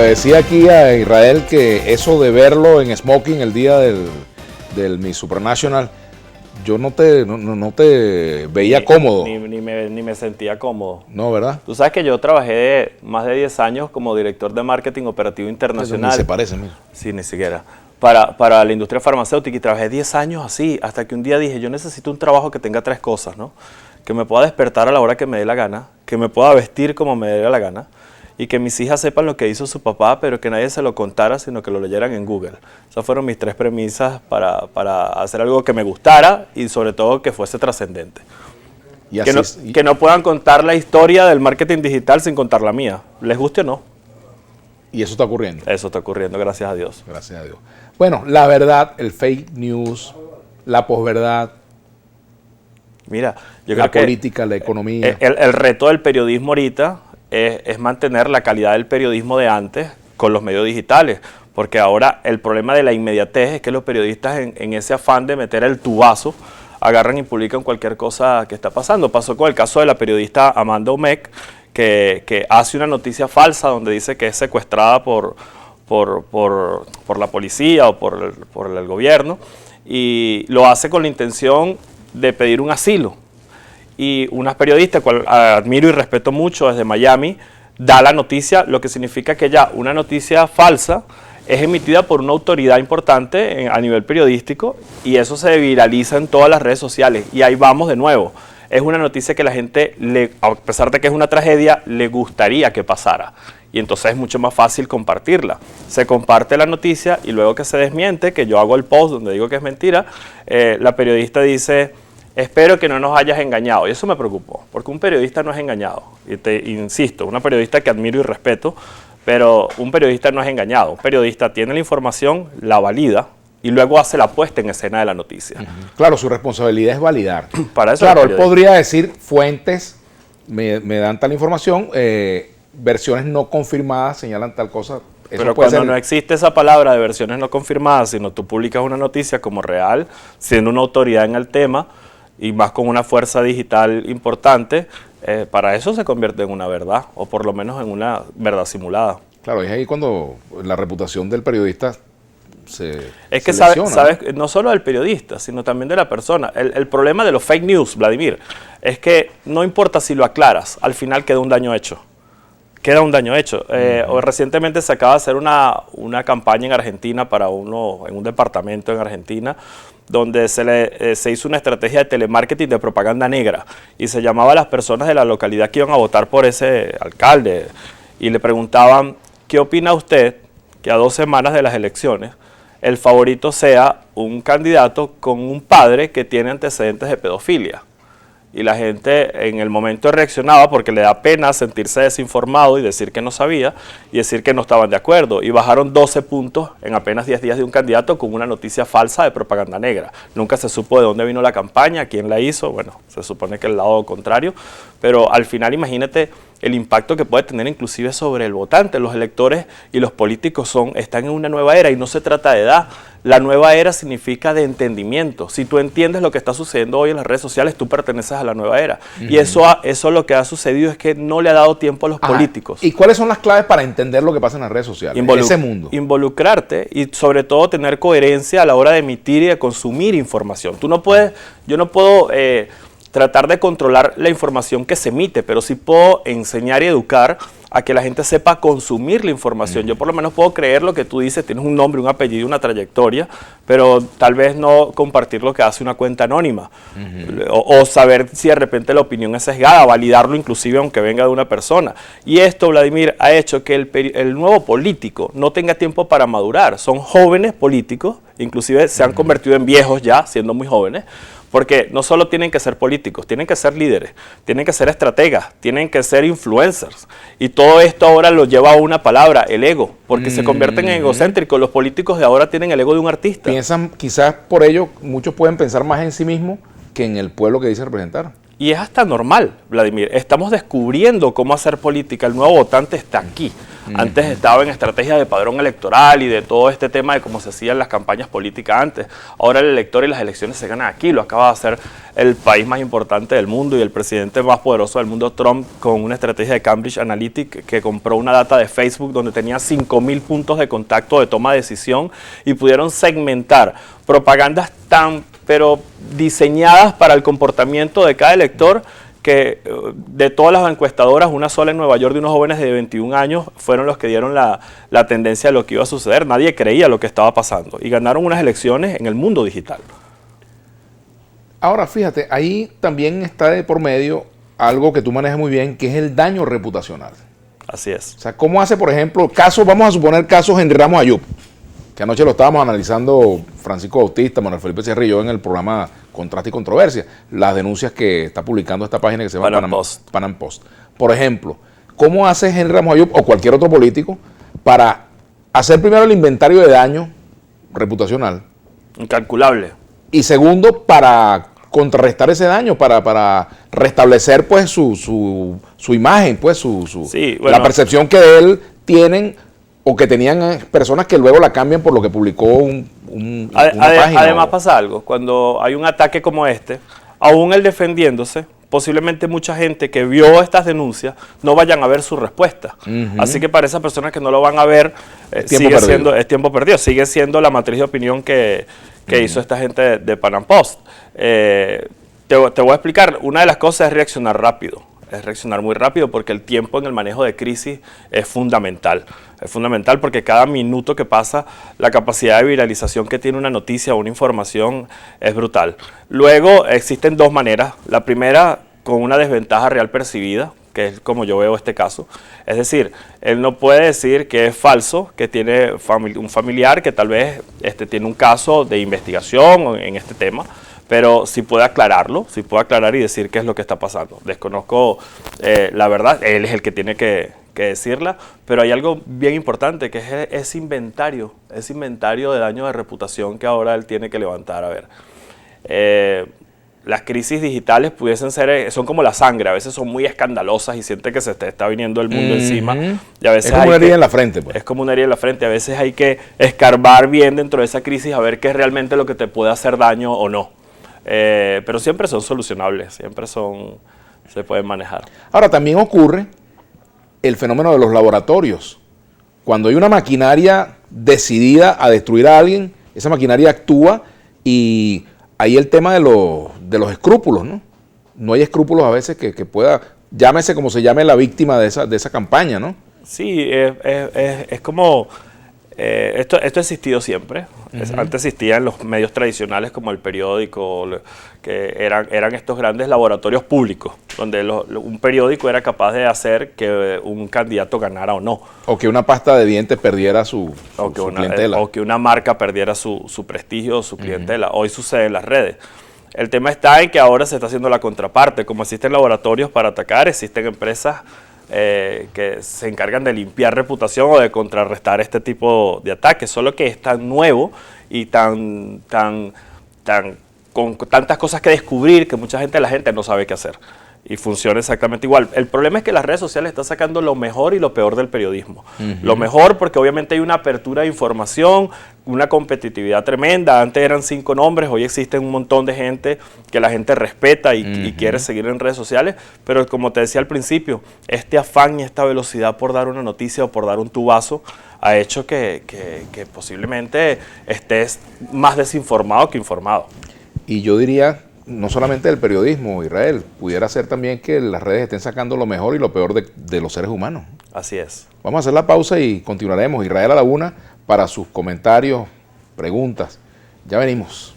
decía aquí a Israel que eso de verlo en smoking el día del Miss Supranational, yo no te veía cómodo. Ni me sentía cómodo. No, ¿verdad? Tú sabes que yo trabajé más de 10 años como director de marketing operativo internacional. Ni se parece, mira. Sí, ni siquiera. Para la industria farmacéutica, y trabajé 10 años así, hasta que un día dije, yo necesito un trabajo que tenga 3 cosas, ¿no? Que me pueda despertar a la hora que me dé la gana, que me pueda vestir como me dé la gana, y que mis hijas sepan lo que hizo su papá, pero que nadie se lo contara, sino que lo leyeran en Google. Esas fueron mis 3 premisas para hacer algo que me gustara y sobre todo que fuese trascendente. Que no puedan contar la historia del marketing digital sin contar la mía, les guste o no. Y eso está ocurriendo. Eso está ocurriendo, gracias a Dios. Gracias a Dios. Bueno, la verdad, el fake news, la posverdad, mira, yo la creo política, la economía. El reto del periodismo ahorita es mantener la calidad del periodismo de antes con los medios digitales, porque ahora el problema de la inmediatez es que los periodistas en ese afán de meter el tubazo agarran y publican cualquier cosa que está pasando. Pasó con el caso de la periodista Amanda Omek, que hace una noticia falsa donde dice que es secuestrada por la policía o por el gobierno, y lo hace con la intención de pedir un asilo. Y una periodista, cual admiro y respeto mucho desde Miami, da la noticia, lo que significa que ya una noticia falsa es emitida por una autoridad importante a nivel periodístico, y eso se viraliza en todas las redes sociales. Y ahí vamos de nuevo. Es una noticia que la gente, a pesar de que es una tragedia, le gustaría que pasara. Y entonces es mucho más fácil compartirla. Se comparte la noticia y luego que se desmiente, que yo hago el post donde digo que es mentira, la periodista dice, espero que no nos hayas engañado. Y eso me preocupó, porque un periodista no es engañado. Y te insisto, una periodista que admiro y respeto, pero un periodista no es engañado. Un periodista tiene la información, la valida, y luego hace la puesta en escena de la noticia. Claro, su responsabilidad es validar. Para eso claro, él podría decir fuentes, me dan tal información, versiones no confirmadas señalan tal cosa. Eso pero cuando no existe esa palabra de versiones no confirmadas, sino tú publicas una noticia como real, siendo una autoridad en el tema, y más con una fuerza digital importante, para eso se convierte en una verdad, o por lo menos en una verdad simulada. Claro, es ahí cuando la reputación del periodista es que sabes, no solo del periodista, sino también de la persona. El problema de los fake news, Vladimir, es que no importa si lo aclaras, al final queda un daño hecho. Queda un daño hecho. Recientemente se acaba de hacer una campaña en Argentina en un departamento en Argentina, donde se hizo una estrategia de telemarketing de propaganda negra, y se llamaba a las personas de la localidad que iban a votar por ese alcalde, y le preguntaban, ¿qué opina usted que a 2 semanas de las elecciones el favorito sea un candidato con un padre que tiene antecedentes de pedofilia? Y la gente en el momento reaccionaba porque le da pena sentirse desinformado y decir que no sabía y decir que no estaban de acuerdo. Y bajaron 12 puntos en apenas 10 días de un candidato con una noticia falsa de propaganda negra. Nunca se supo de dónde vino la campaña, quién la hizo. Bueno, se supone que el lado contrario. Pero al final imagínate el impacto que puede tener inclusive sobre el votante. Los electores y los políticos están en una nueva era, y no se trata de edad. La nueva era significa de entendimiento. Si tú entiendes lo que está sucediendo hoy en las redes sociales, tú perteneces a la nueva era. Y eso lo que ha sucedido es que no le ha dado tiempo a los políticos. ¿Y cuáles son las claves para entender lo que pasa en las redes sociales, en ese mundo? Involucrarte y sobre todo tener coherencia a la hora de emitir y de consumir información. Yo no puedo tratar de controlar la información que se emite, pero sí puedo enseñar y educar a que la gente sepa consumir la información. Yo por lo menos puedo creer lo que tú dices, tienes un nombre, un apellido, una trayectoria, pero tal vez no compartir lo que hace una cuenta anónima, o saber si de repente la opinión es sesgada, validarlo inclusive aunque venga de una persona. Y esto, Vladimir, ha hecho que el nuevo político no tenga tiempo para madurar. Son jóvenes políticos, inclusive se han convertido en viejos ya, siendo muy jóvenes, porque no solo tienen que ser políticos, tienen que ser líderes, tienen que ser estrategas, tienen que ser influencers. Y todo esto ahora lo lleva a una palabra, el ego, porque se convierten en egocéntricos. Los políticos de ahora tienen el ego de un artista. Piensan, quizás por ello, muchos pueden pensar más en sí mismos que en el pueblo que dicen representar. Y es hasta normal, Vladimir. Estamos descubriendo cómo hacer política. El nuevo votante está aquí. Antes estaba en estrategia de padrón electoral y de todo este tema de cómo se hacían las campañas políticas antes. Ahora el elector y las elecciones se ganan aquí. Lo acaba de hacer el país más importante del mundo y el presidente más poderoso del mundo, Trump, con una estrategia de Cambridge Analytica que compró una data de Facebook donde tenía 5.000 puntos de contacto de toma de decisión y pudieron segmentar propagandas pero diseñadas para el comportamiento de cada elector, que de todas las encuestadoras, una sola en Nueva York de unos jóvenes de 21 años fueron los que dieron la tendencia de lo que iba a suceder. Nadie creía lo que estaba pasando y ganaron unas elecciones en el mundo digital. Ahora, fíjate, ahí también está de por medio algo que tú manejas muy bien, que es el daño reputacional. Así es. O sea, ¿cómo hace, por ejemplo, vamos a suponer casos Henry Ramos Ayub, que anoche lo estábamos analizando Francisco Bautista, Manuel Felipe Sierra y yo en el programa Contraste y Controversia, las denuncias que está publicando esta página que se llama Panam Post. Por ejemplo, ¿cómo hace Henry Ramos Ayub o cualquier otro político para hacer primero el inventario de daño reputacional? Incalculable. Y segundo, para contrarrestar ese daño, para restablecer pues su imagen, pues la percepción que de él tienen o que tenían personas que luego la cambian por lo que publicó una página. Además pasa algo, cuando hay un ataque como este, aún él defendiéndose, posiblemente mucha gente que vio estas denuncias no vayan a ver su respuesta. Así que para esas personas que no lo van a ver, es tiempo perdido. Sigue siendo la matriz de opinión que hizo esta gente de Panam Post. Te voy a explicar, una de las cosas es reaccionar rápido. Es reaccionar muy rápido porque el tiempo en el manejo de crisis es fundamental. Es fundamental porque cada minuto que pasa, la capacidad de viralización que tiene una noticia o una información es brutal. Luego existen dos maneras. La primera, con una desventaja real percibida, que es como yo veo este caso. Es decir, él no puede decir que es falso, que tiene un familiar que tal vez tiene un caso de investigación en este tema, pero sí puede aclararlo, sí puede aclarar y decir qué es lo que está pasando. Desconozco la verdad, él es el que tiene que decirla, pero hay algo bien importante, que es ese inventario de daño de reputación que ahora él tiene que levantar. A ver, las crisis digitales son como la sangre, a veces son muy escandalosas y siente que se te está viniendo el mundo encima. Y a veces es como una herida en la frente. Pues. Es como una herida en la frente, a veces hay que escarbar bien dentro de esa crisis a ver qué es realmente lo que te puede hacer daño o no. Pero siempre son solucionables, se pueden manejar. Ahora, también ocurre el fenómeno de los laboratorios. Cuando hay una maquinaria decidida a destruir a alguien, esa maquinaria actúa y ahí el tema de los escrúpulos, ¿no? No hay escrúpulos a veces que pueda, llámese como se llame la víctima de esa campaña, ¿no? Sí, es como... Esto ha existido siempre. Antes existía en los medios tradicionales como el periódico, que eran estos grandes laboratorios públicos, donde un periódico era capaz de hacer que un candidato ganara o no. O que una pasta de dientes perdiera su clientela. O que una marca perdiera su prestigio o su clientela. Hoy sucede en las redes. El tema está en que ahora se está haciendo la contraparte. Como existen laboratorios para atacar, existen empresas que se encargan de limpiar reputación o de contrarrestar este tipo de ataques, solo que es tan nuevo y con tantas cosas que descubrir que la gente no sabe qué hacer y funciona exactamente igual. El problema es que las redes sociales están sacando lo mejor y lo peor del periodismo. Lo mejor porque obviamente hay una apertura de información, una competitividad tremenda. Antes eran 5 nombres, hoy existen un montón de gente que la gente respeta y quiere seguir en redes sociales, pero como te decía al principio, este afán y esta velocidad por dar una noticia o por dar un tubazo ha hecho que posiblemente estés más desinformado que informado. Y yo diría, no solamente del periodismo, Israel, pudiera ser también que las redes estén sacando lo mejor y lo peor de los seres humanos. Así es. Vamos a hacer la pausa y continuaremos. Israel a la una para sus comentarios, preguntas. Ya venimos.